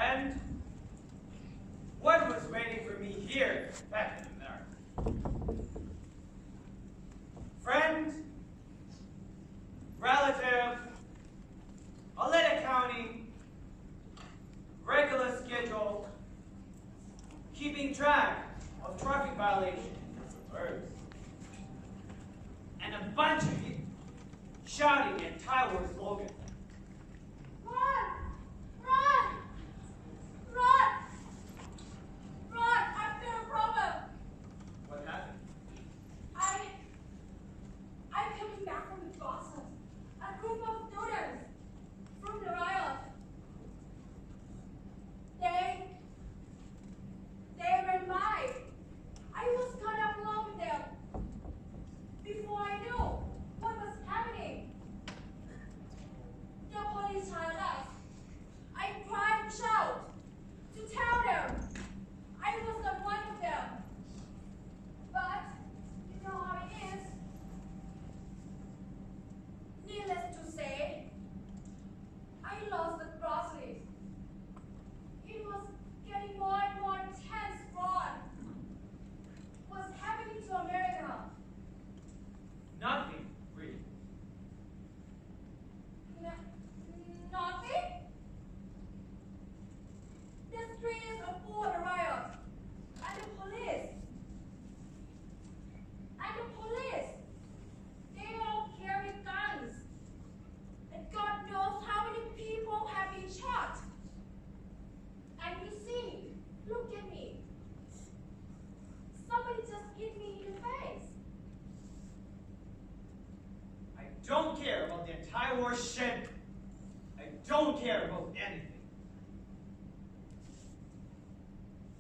And what was waiting for me here back in America? Friend, relative, a letter counting, regular schedule, keeping track of traffic violations, words, and a bunch of people shouting at Tyler's slogan. Run! Run! Run! Run! I've got a problem. What happened? I'm coming back from the process. A group of students from the riot. They ran by. I was caught up along with them. Before I knew what was happening, the police hired us. I cried and shouted to tell them I was not one of them. But you know how it is. Needless to say, I lost the groceries. It was getting more and more intense, Ron. What's happening to America? Nothing, really. Nothing? The streets are full of riot. And the police. They all carry guns. And God knows how many people have been shot. And you see, look at me. Somebody just hit me in the face. I don't care about the anti-war shit. I don't care about anything.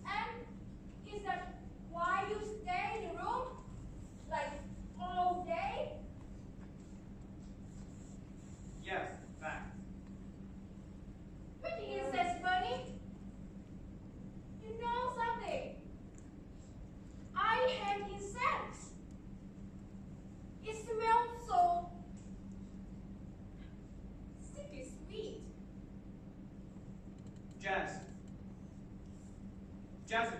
And is that why you stay in the room? Like all day? Yes, in fact. What is this, Bunny? You know something? I hate insects. It smells so sickly sweet. Jessica.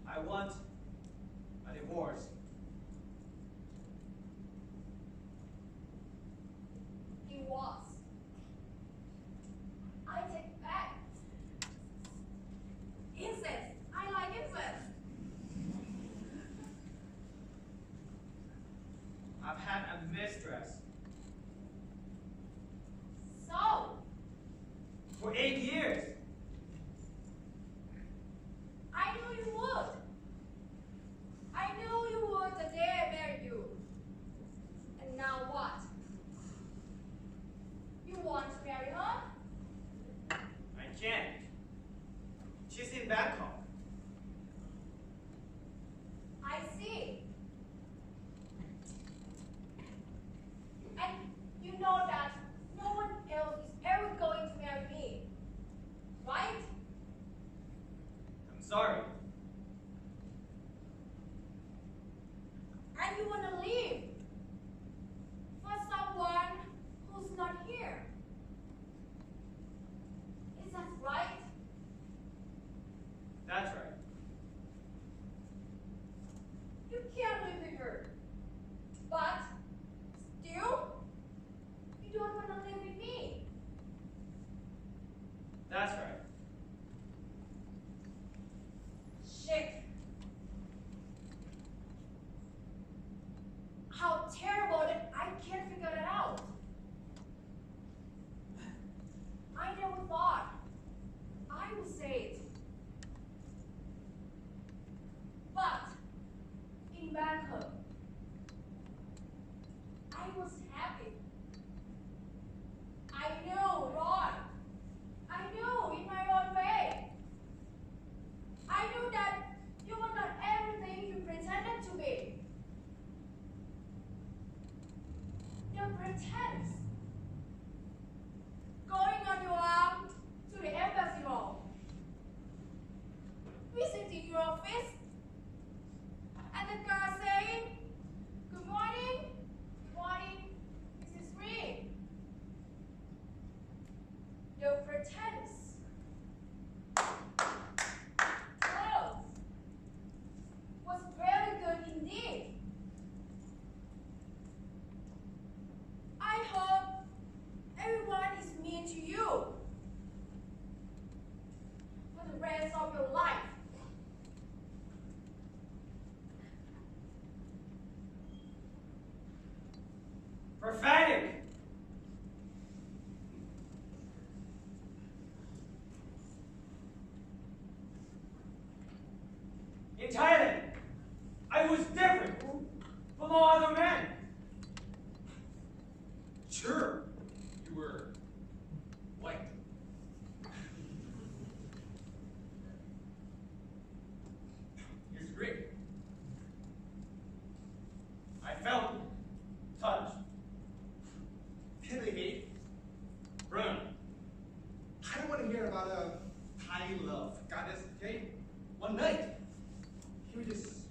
I want a divorce. He was. I take back. Insects. I like insects. I've had a mistress So, for 8 years. I knew you would. I knew you would the day I married you. And now what? You want to marry her? I can't. She's in Bangkok. I see. And you know that no one else is ever going to marry me. Right? I'm sorry. And you want to leave for someone who's not here. Is that right? That's right. You can't live with her. But still, you don't want to live with me. That's right. Shit. How terrible that I can't figure it out. I never thought I would say it. But in Bangkok, I was happy. I knew, Ron. I knew in my own way. I knew that you were not everything you pretended to be. The pretense. Going on your arm to the embassy hall. Visiting your office. And the girl saying, "Good morning. Good morning, Mrs. Green." The Prophetic. In Thailand, I was different from all other men. Sure, you were white. Here's a drink. I felt touched. Really? Run. I don't want to hear about a Thai love goddess, okay? One night, you just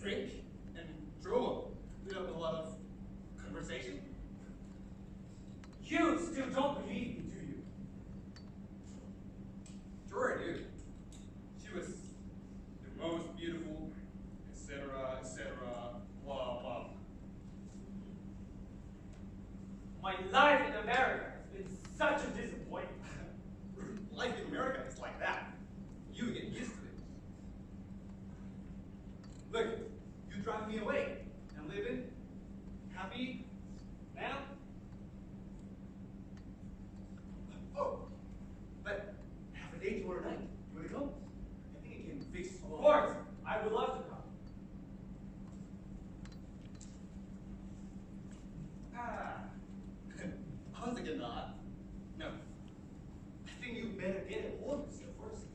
drink and throw a lot of conversation. You still don't believe me, do you? Sure I do. She was the most beautiful, etc., blah, blah. My life in America has been such a disappointment. Life in America is like that. You get used to it. Look, you drive me away and living happy now. Oh, but have a date tomorrow night. You want to come? I think it can fix all. Of course, I would love to come. Once again, not. No. I think you better get a hold of yourself first.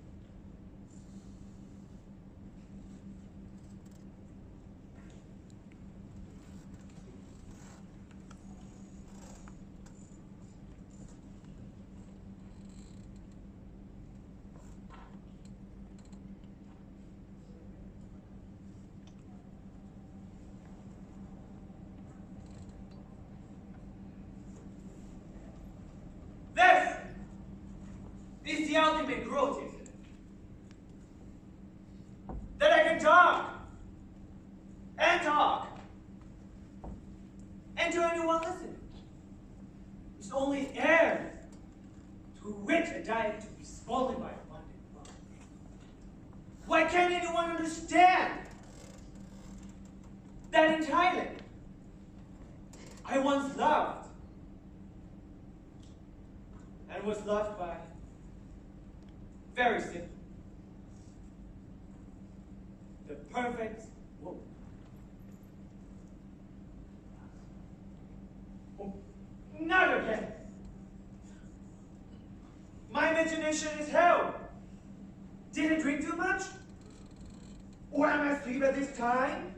This is the ultimate growth, isn't it? That I can talk and talk and to anyone listen. It's only heirs to which a diet to be swollen by abundant love. Why can't anyone understand that in Thailand I once loved and was loved by very simple, the perfect woman. Oh, not again. My imagination is hell. Did I drink too much? Or am I asleep at this time?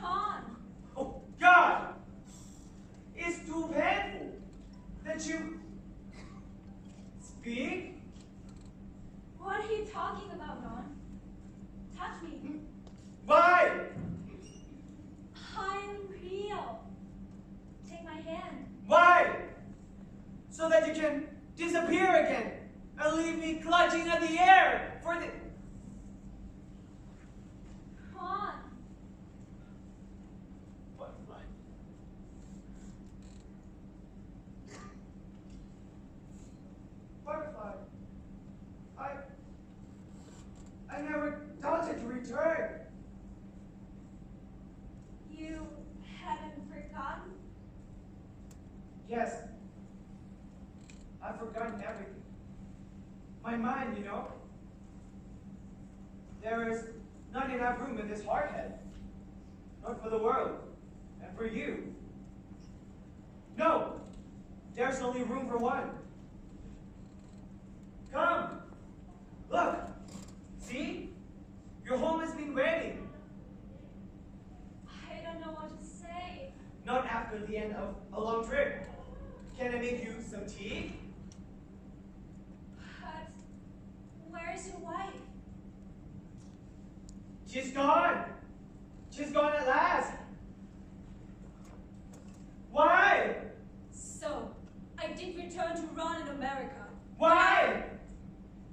Han, Oh, God! It's too painful that you speak. what are you talking about, Ron? Touch me. Why? I'm real. Take my hand. Why? So that you can disappear again and leave me clutching at the air for the... Han, Butterfly. Butterfly. I never thought it to return. you haven't forgotten? Yes. I've forgotten everything. My mind, you know. There is not enough room in this hard head. Not for the world. And for you. No. There's only room for one. Come. Look. See? Your home has been waiting. I don't know what to say. Not after the end of a long trip. Can I make you some tea? But where is your wife? She's gone. She's gone at last. Why? So, I did return to Ron in America. Why?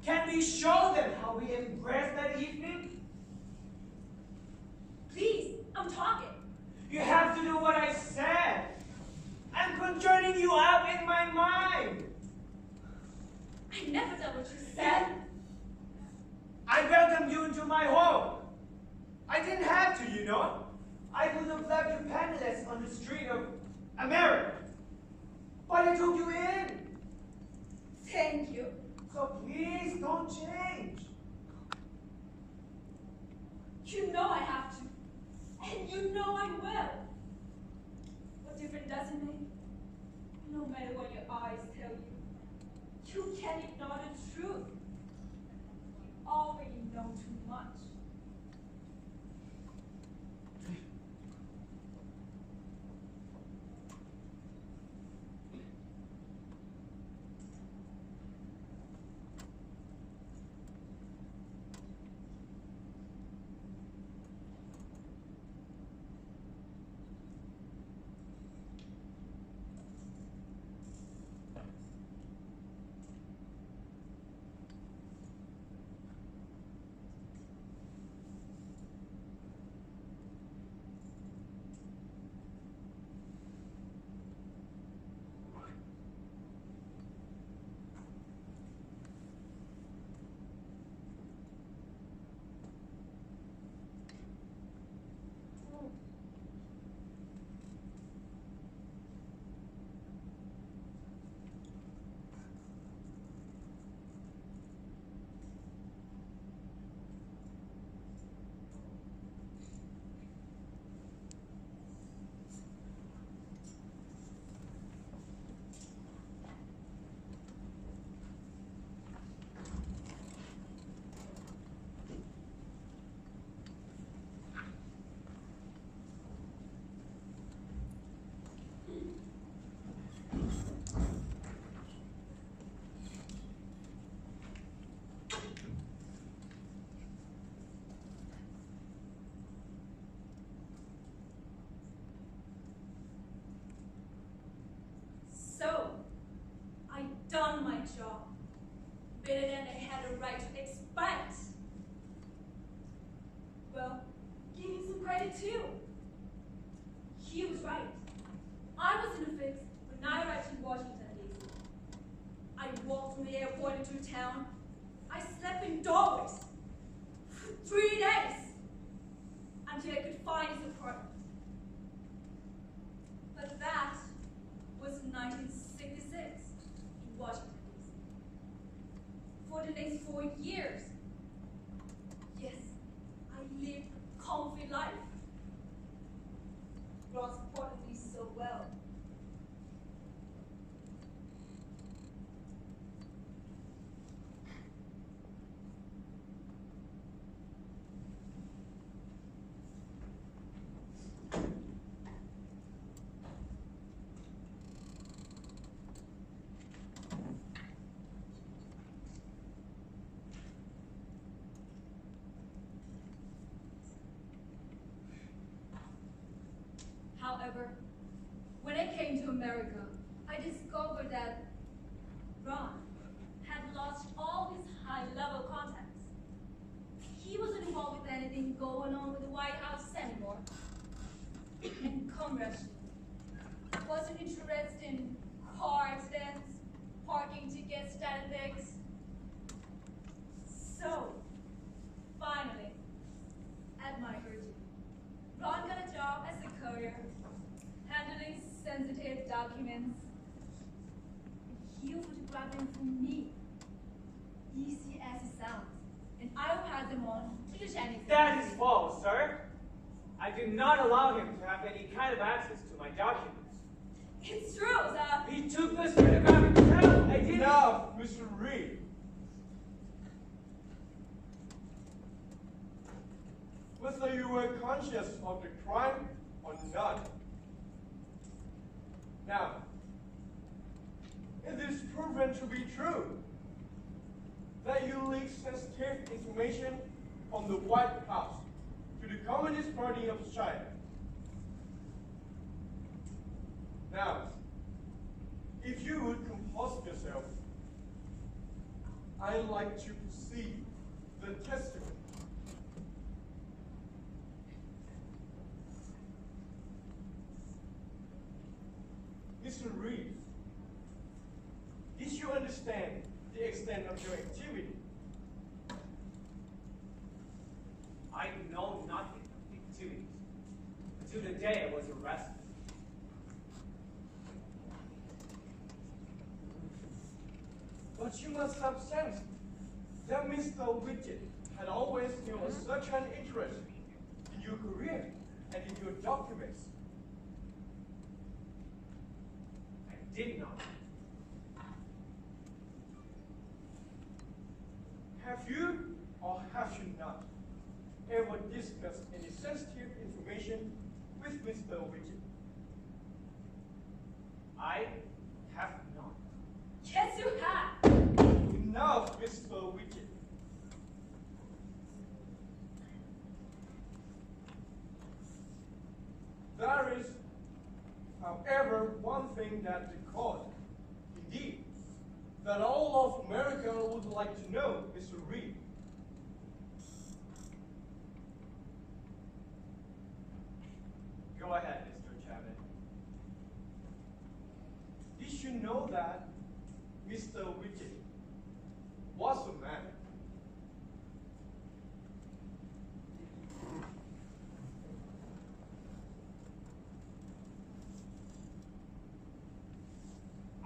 Can we show them how we embraced that evening? Please, I'm talking. You have to do what I said. I'm conjuring you up in my mind. I never done what you said. I welcomed you into my home. I didn't have to, you know. I could have left you penniless on America. But I took you in. Thank you. So please don't change. You know I have to. And you know I will. What difference does it make? No matter what your eyes tell you, you can't ignore the truth. You already know too much. So, I done my job better than I had a right to expect. Well, give him some credit too. He was right. I was in a fix when I arrived in Washington, D.C. I walked from the airport into town. I slept in doorways for 3 days until I could find his apartment. But that was 1966 in Washington, D.C. For the next 4 years, yes, I lived a comfy life. God supported me so well. However, when I came to America, I discovered that Ron had lost all his high-level contacts. He wasn't involved with anything going on with the White House anymore. And Comrade wasn't interested in car accidents, parking tickets, statistics. So, finally, at my urging, Ron got a job as a courier, handling sensitive documents. He'll photograph them for me, easy as it sounds, and I will pass them on to the Chinese. That is false, sir. I did not allow him to have any kind of access to my documents. It's true, sir. He took this photograph himself. I didn't. Now, Mr. Reed. Whether you were conscious of the crime or not. Now, it is proven to be true that you leaked sensitive information from the White House to the Communist Party of China. Now, if you would compose yourself, I'd like to proceed the testimony. Mr. Reed, did you understand the extent of your activity? I know nothing of the activities until the day I was arrested. But you must have sensed that Mr. Widget had always shown such an interest in your career and in your documents. I did not. Have you or have you not ever discussed any sensitive information with Mr. Widget? I have not. Yes, you have. Enough, Mr. Widget. There is, however, one thing that the court, indeed, that all of America would like to know, Mr. Reed. Go ahead, Mr. Chapman. Did you know that Mr. Widget was a man?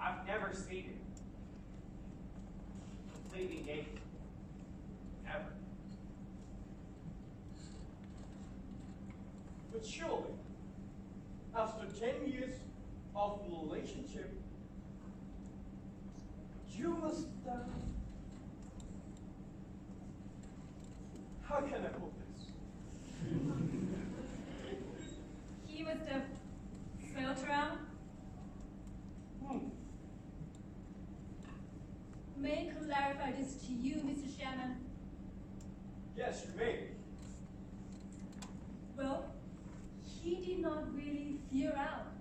I've never seen it completely naked. Never. But surely, after 10 years of relationship, you must how can I put this? He was the filter. May I clarify this to you, Mr. Shannon? Yes, you may. Well, he did not really fear out.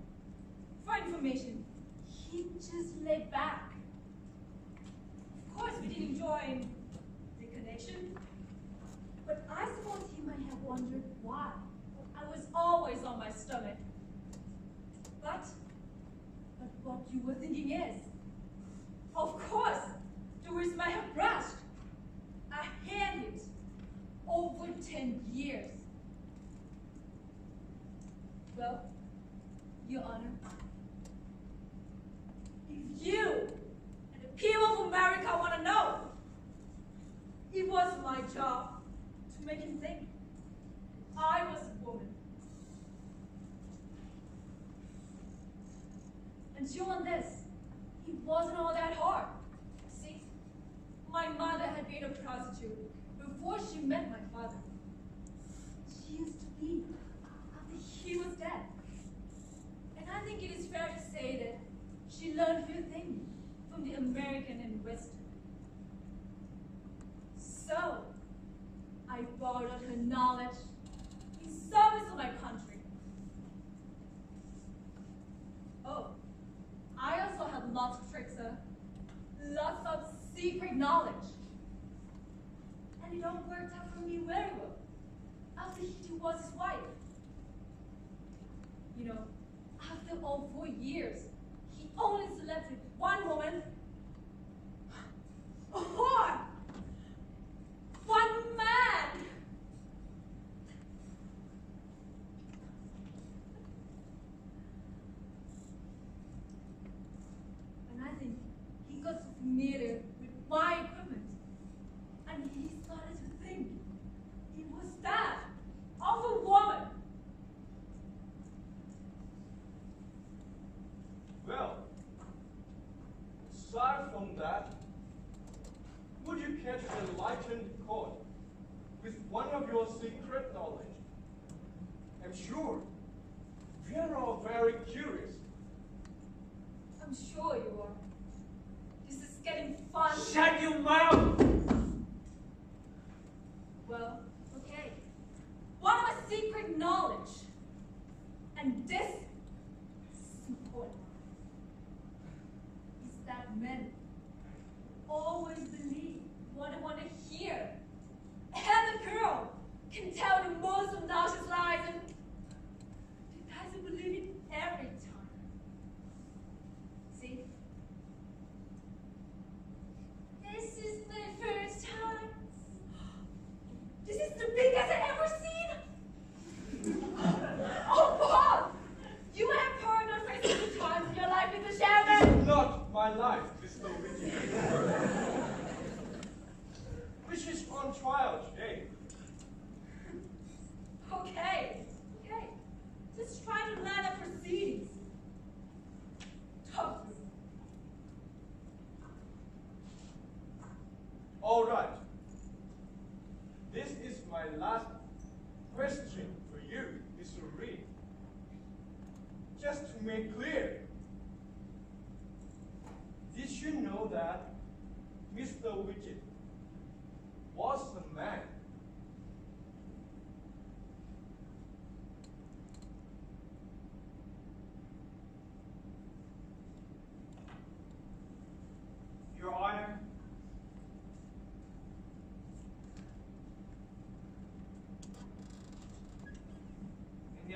For information, he just laid back. Of course, we did enjoy the connection, but I suppose he might have wondered why I was always on my stomach. But what you were thinking is, of course, Doris might have brushed. I had it over 10 years. Well, Your Honor, if you and the people of America want to know, it was my job to make him think I was a woman. And chew on this, it wasn't all that hard. See, my mother had been a prostitute before she met my father. She used to be after he was dead. And I think it is fair to say that she learned few things from the American and Western. So, I borrowed her knowledge in service of my country. Oh, I also had lots of tricks, lots of secret knowledge. And it all worked out for me very well after he was his wife. You know, after all 4 years, he only slept with one woman. A whore! One man! And I think he got so familiar with my equipment, and he started to think it was that of a woman. Well, aside from that, would you care to enlighten the court with one of your secret knowledge? I'm sure we are all very curious. I'm sure you are. This is getting fun. Shut your mouth! Well, okay. One of my secret knowledge. And this is important. Is that men always believe what they want to hear. And the girl can tell the most obnoxious lies and they doesn't believe it every time. See? This is the first time. This is the biggest I've ever seen. Oh, Bob!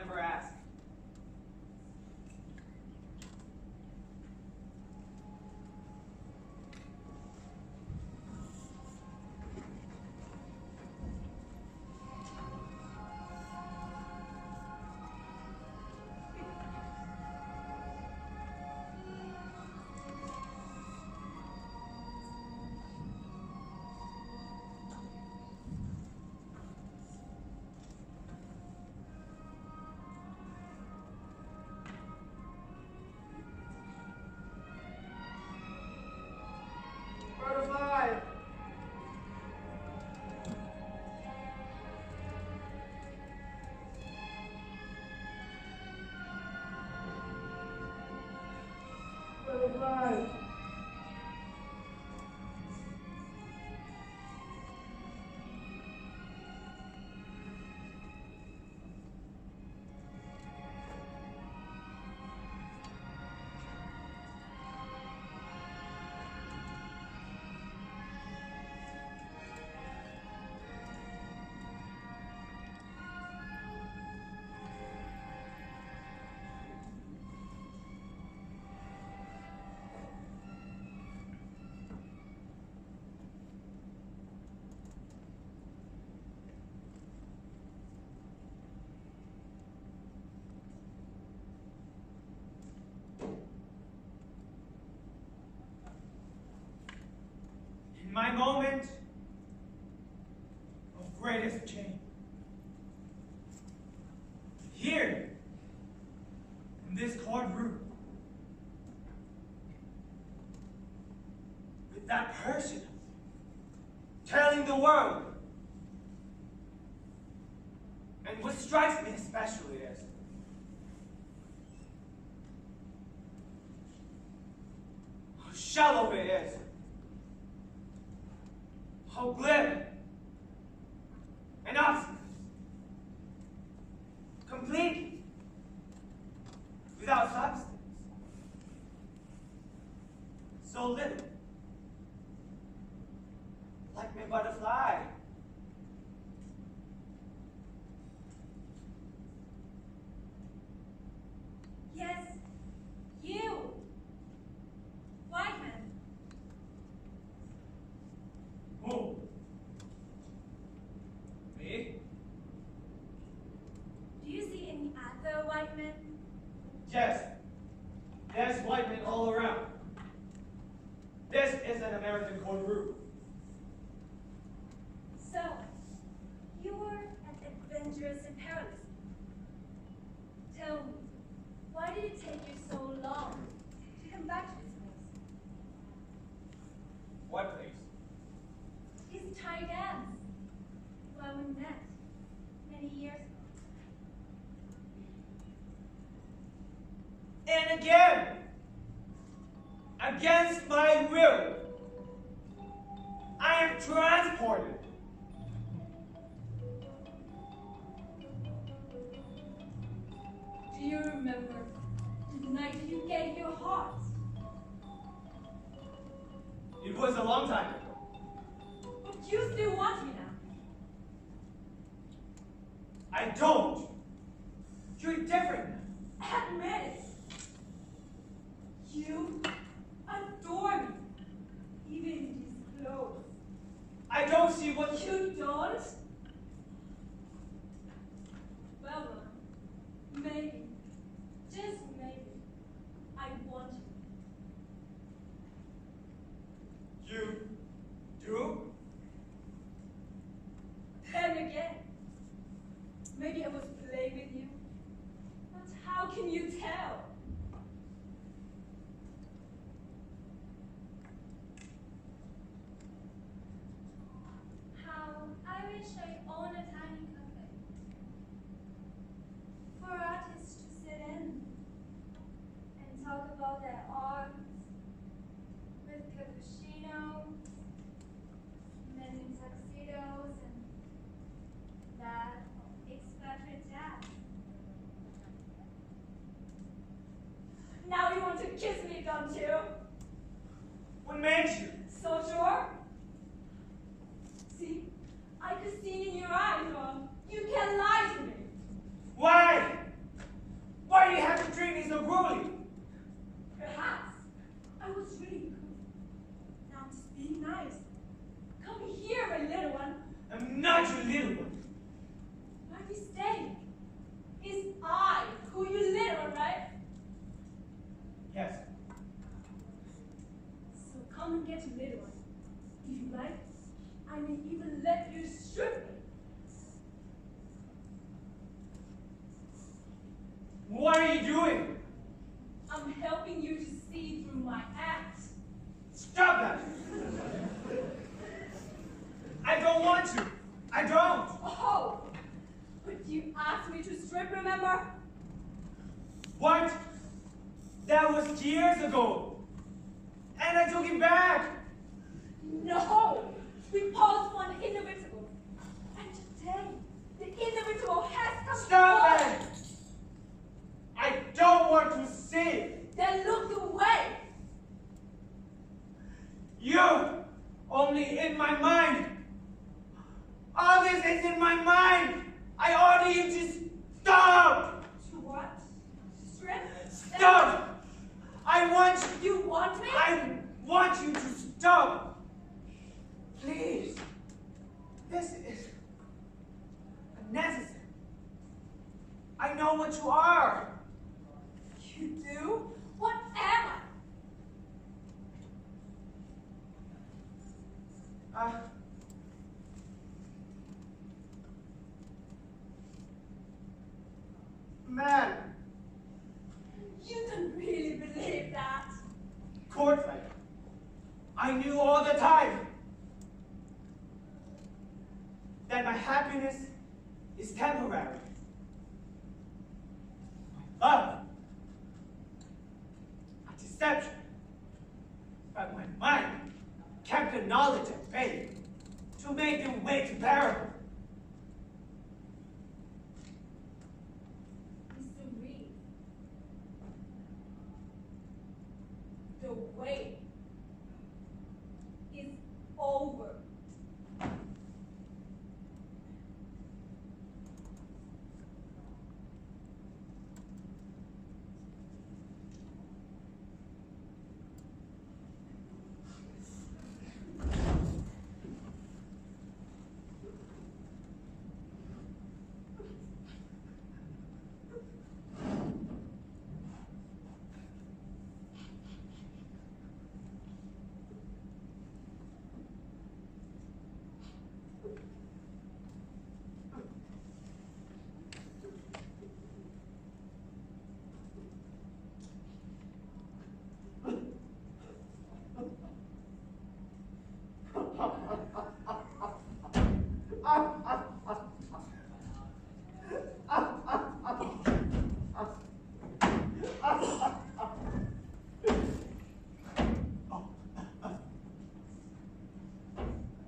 never ask. Butterfly! Butterfly! In my moment of greatest change, here, in this courtroom, with that person telling the world, and what strikes me especially is how shallow it is, how glib and obstinate, completely without substance, so little, like my butterfly. Yes, you, Whiteman. Who? Me? Do you see any other white men? Yes. There's white men all around. This is an American courtroom. So, you were an adventurous and perilous. Tell me, why did it take you so long to come back to this place? What place? His Thai dance, where we met many years ago. And again, against my will, I am transported. Do you remember the night you gave your heart? It was a long time ago. But you still want me now. I don't. You're different now. Admit it. You adore me, even in these clothes. I don't see what you... You don't? Well, Ron, maybe, just maybe, I want you. You do? Then again, maybe I was playing with you. But how can you tell? How I wish I owned a tiny cafe for artists to sit in and talk about their art with cappuccinos, men in tuxedos, and that expatriate jazz. Now you want to kiss me, don't you? What made you? So sure? See, I could see in your eyes, Ron. You can't lie to me. Why? What are you doing? I'm helping you to see through my act. Stop that! I don't want to. I don't. Oh, but you asked me to strip, remember? What? That was years ago. And I took it back. No, we paused for an individual. And today, the individual has come Stop forward. it! I don't want to see. Then look away. You only in my mind. All this is in my mind. I order you to stop. To what? Strip? Stop. I want You want me? I want you to stop. Please. This is unnecessary. I know what you are. You do? What am I? Man, You don't really believe that. Courtland, I knew all the time that my happiness is temporary. My love, a deception. But my mind kept the knowledge at bay to make the way bearable. Mr. Reed, the wait is over.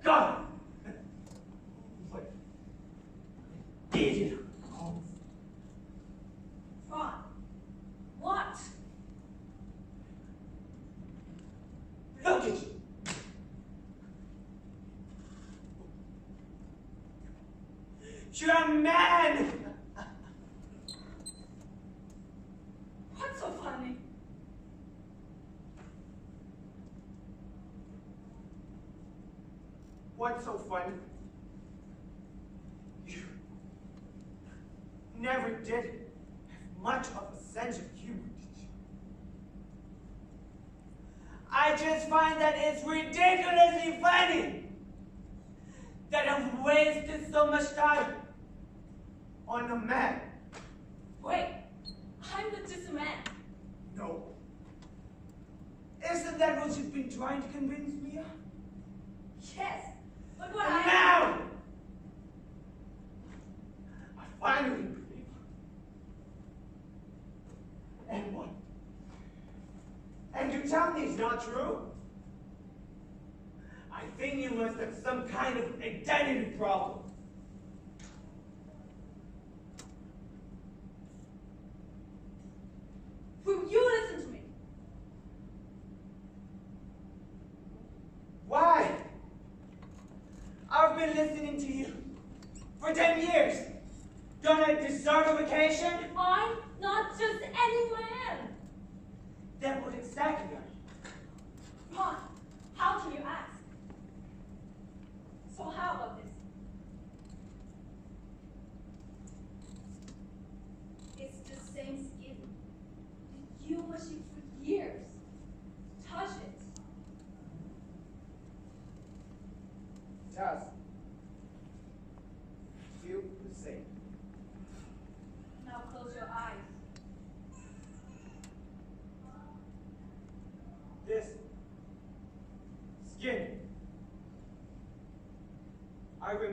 God! What idiot! Ron, what? Look at you! You're a man! What's so funny? What's so funny? You never did have much of a sense of humor, did you? I just find that it's ridiculously funny that I've wasted so much time on a man. Wait, I'm not just a man. No. Isn't that what you've been trying to convince me of? Yes, but what And I... now, I finally believe you. And what? And you tell me it's not true? I think you must have some kind of identity problem. Will you listen to me? Why? I've been listening to you for 10 years. Don't I deserve a vacation? I'm not just any man. Then what exactly are you? Ron, how can you ask? So how about this? It's the same skin. You wash it for years. Touch it. Just you the same. Now close your eyes.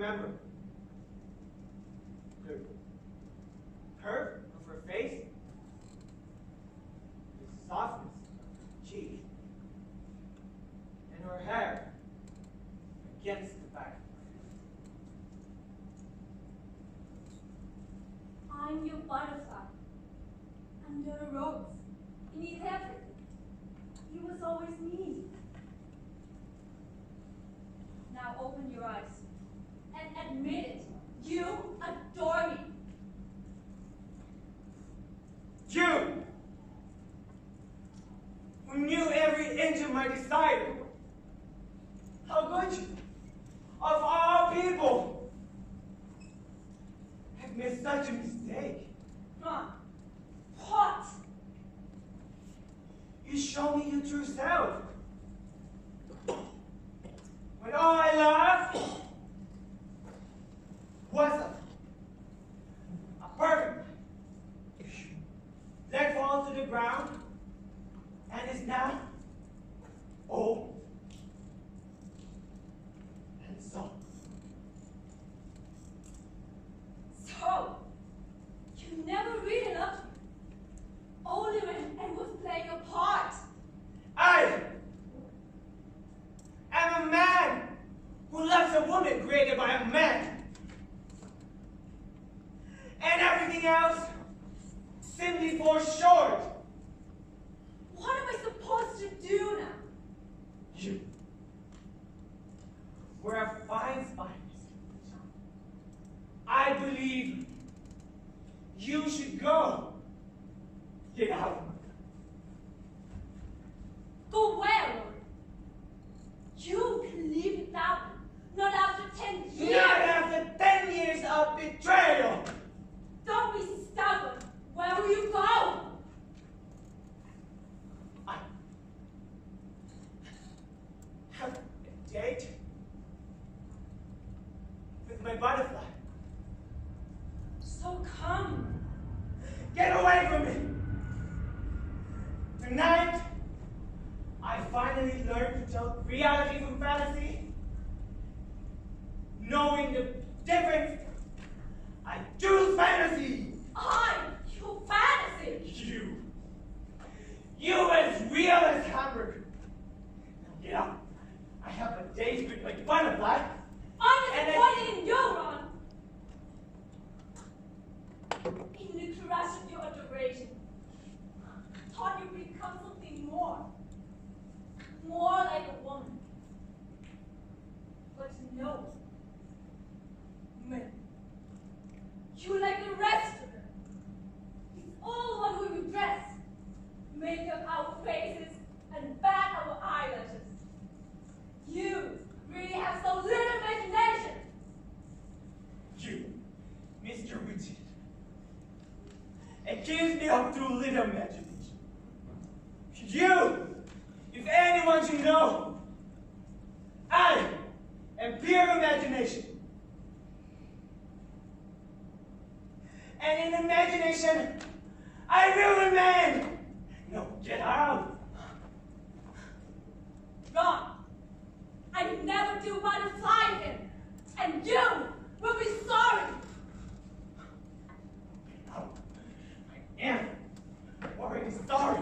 remember. The curve of her face, the softness of her cheek, and her hair against the back of her head. I'm your butterfly. Under the rose. Beneath everything. You was always me. Now open your eyes and admit it. You adore me. You, who knew every inch of my desire, how could you, of all people, have made such a mistake? Ron, what? You show me your true self. When all I loved was a perfect let fall to the ground and is now old and soft. So, you never really loved me. Only when I was playing a part. I am a man who loves a woman created by a man. And everything else simply falls short. What am I supposed to do now? You were a fine spy. I believe you should go. Get out. Go where, Lord? You can leave it now. Not after 10 years. Not after 10 years of betrayal. Don't be stubborn. Where will you go? I have a date with my butterfly. So come. Get away from me! Tonight, I finally learned to tell reality from fantasy. Knowing the difference, I choose fantasy! I'm your fantasy. You as real as Hamburg. Now get up. I have a date with my butterfly. I'm And disappointed in you, Ron. In the crush of your adoration. Thought you'd become something more. More like a woman. But no. Men. You like the rest of them. It's all one who you dress. Make up our faces and bat our eyelashes. You really have so little imagination. You, Mr. Richard, accuse me of too little imagination. You, if anyone should know, I am pure imagination. And in imagination, I will remain. No, get out. Wrong. I never do butterfly him. And you will be sorry. No, I am already sorry.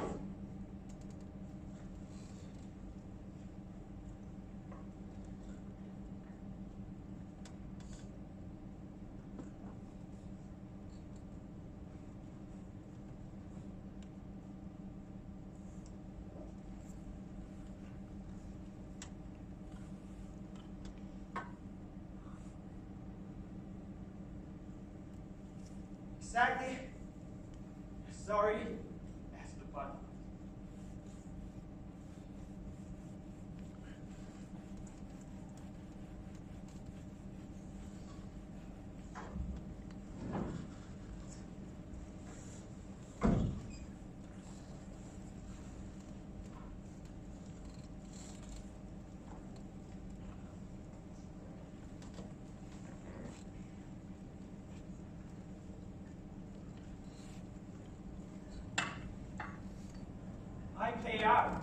Exactly as sorry as the button. I pay out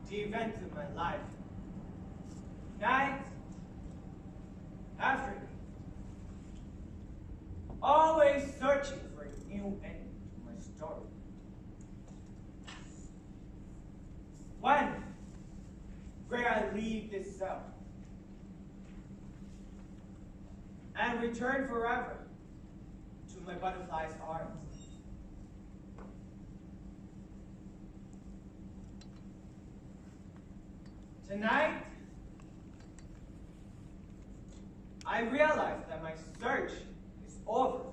the events of my life. Night always searching for a new ending to my story. When will I leave this cell and return forever to my butterfly's arms? Tonight, I realize that my search is over.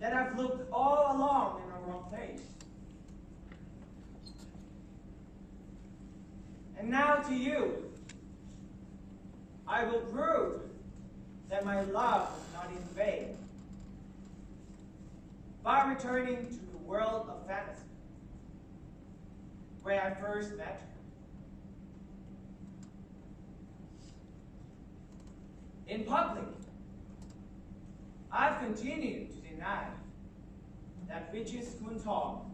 That I've looked all along in the wrong place. And now to you, I will prove that my love was not in vain by returning to the world of fantasy, where I first met her. In public, I've continued to deny that Regis Kuntov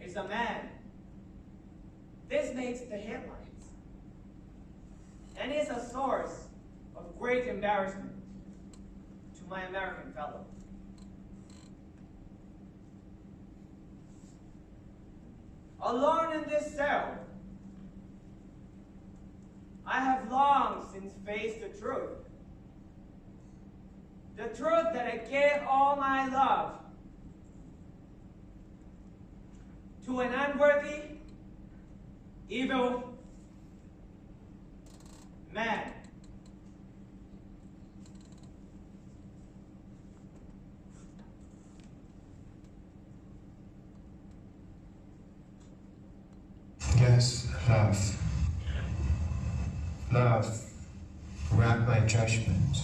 is a man. This makes the headlines and is a source of great embarrassment to my American fellow. Alone in this cell, I have long since faced the truth. The truth that I gave all my love to an unworthy, evil man. Yes, love. Love wrapped my judgment,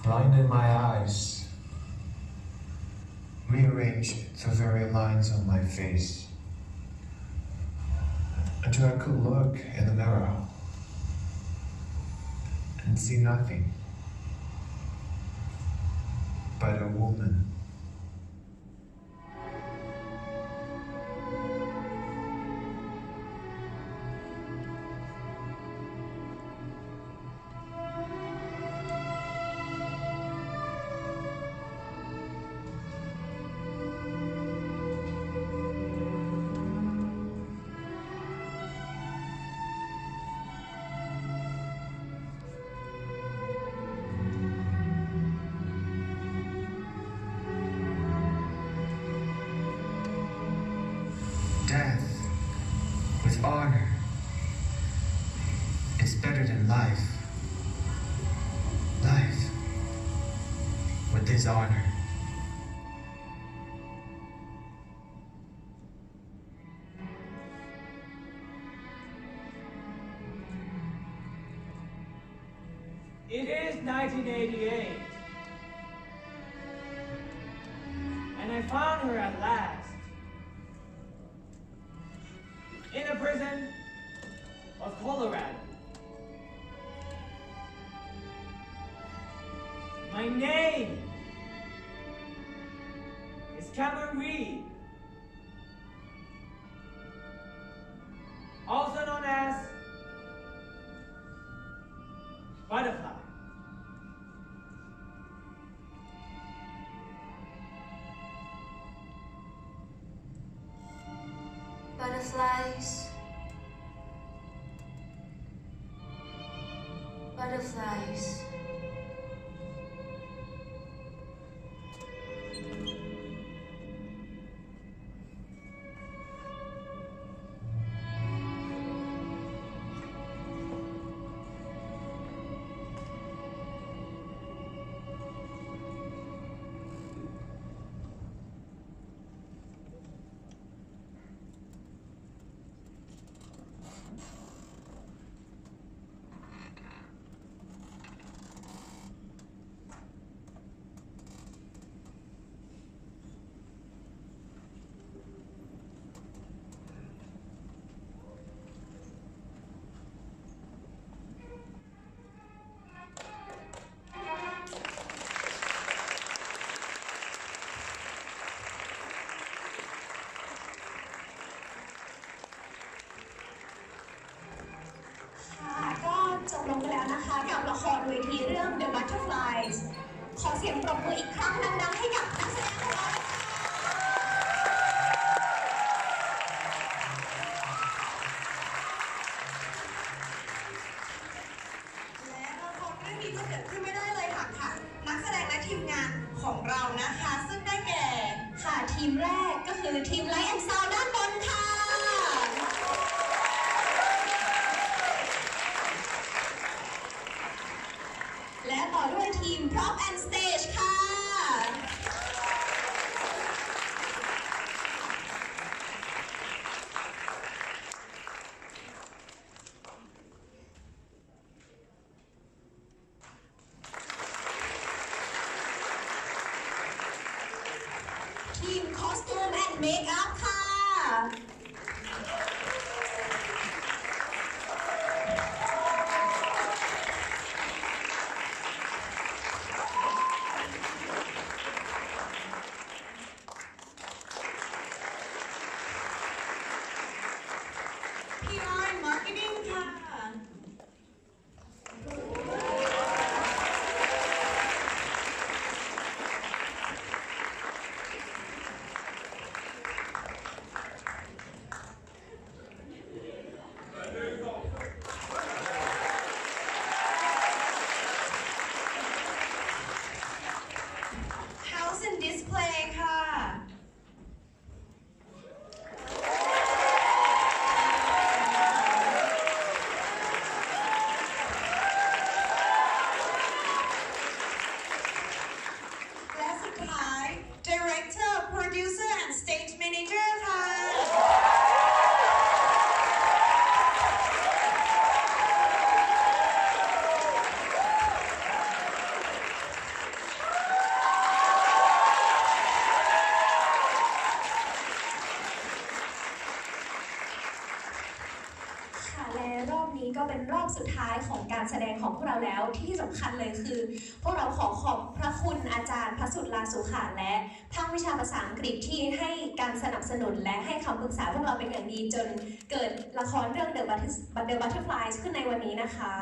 blinded my eyes, rearranged the very lines on my face, until I could look in the mirror and see nothing but a woman. Death with honor is better than life. Life with dishonor. It is 1988, and I found her at last in a prison of Colorado. My name is Cameron Reed, also known as Butterfly. Butterflies. Butterflies. อเสียงปรบมืออีกครั้งดังๆให้กับนักแสดงของเราและละครเรื่องนี้จะเกิดขึ้นไม่ได้เลยค่ะนักแสดงและทีมงานของเรานะคะซึ่งได้แก่ค่ะทีมแรกก็คือทีมไลท์แอนด์ซาวด์ด้านบนค่ะและต่อด้วยทีม Prop and Stage ค่ะทีม Costume and Makeup ค่ะPR and Marketing ค่ะHouse and Display ค่ะ และสุดท้าย Director Producer and Stage Manager ค่ะ ค่ะและรอบนี้ก็เป็นรอบสุดท้ายของการแสดงของพวกเราแล้วที่สำคัญเลยคือ พวกเราขอขอบพระคุณอาจารย์พระสุดลาสุขะและภาควิชาภาษาอังกฤษที่ให้การสนับสนุนและให้คำปรึกษาพวกเราเป็นอย่างดีจนเกิดละครเรื่อง The Butterflies ขึ้นในวันนี้นะคะ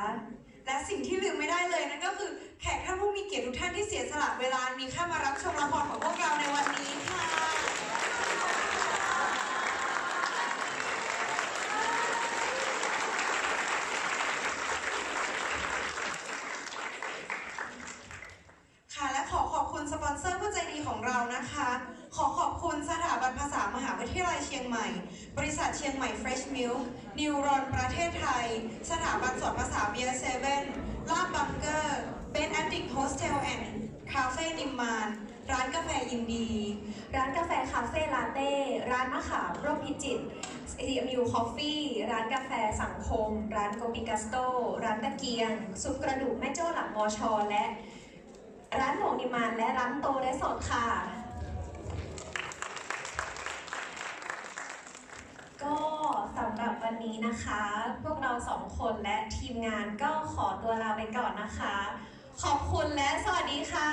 และสิ่งที่ลืมไม่ได้เลยนั่นก็คือแขกท่านผู้มีเกียรติทุกท่านที่เสียสละเวลามีค่ามารับชมละครของพวกเราในวันนี้ค่ะ ค่ะและขอขอบคุณสปอนเซอร์ผู้ใจดีของเรานะคะ ขอขอบคุณสถาบันภาษามหาวิทยาลัยเชียงใหม่ บริษัทเชียงใหม่ Fresh Milk นิวรอนประเทศไทย สถาบันสอนภาษาเบียร์เซเว่นลาบบังเกอร์เบนแอดดิกโฮสเทลแอนด์คาเฟ่นิมมานร้านกาแฟยินดี ร้านกาแฟคาเฟ่ลาเต้ ร้านมะขามร่มพิจิตร CMU Coffee ร้านกาแฟสังคม ร้านโกปิกัสโต ร้านตะเกียง ซุปกระดูกแม่โจ้หลังมอชอและร้านหลวงนิมานและร้านโตและสดค่ะ ก็สำหรับวันนี้นะคะ พวกเราสองคนและทีมงานก็ขอตัวลาไปก่อนนะคะ ขอบคุณและสวัสดีค่ะ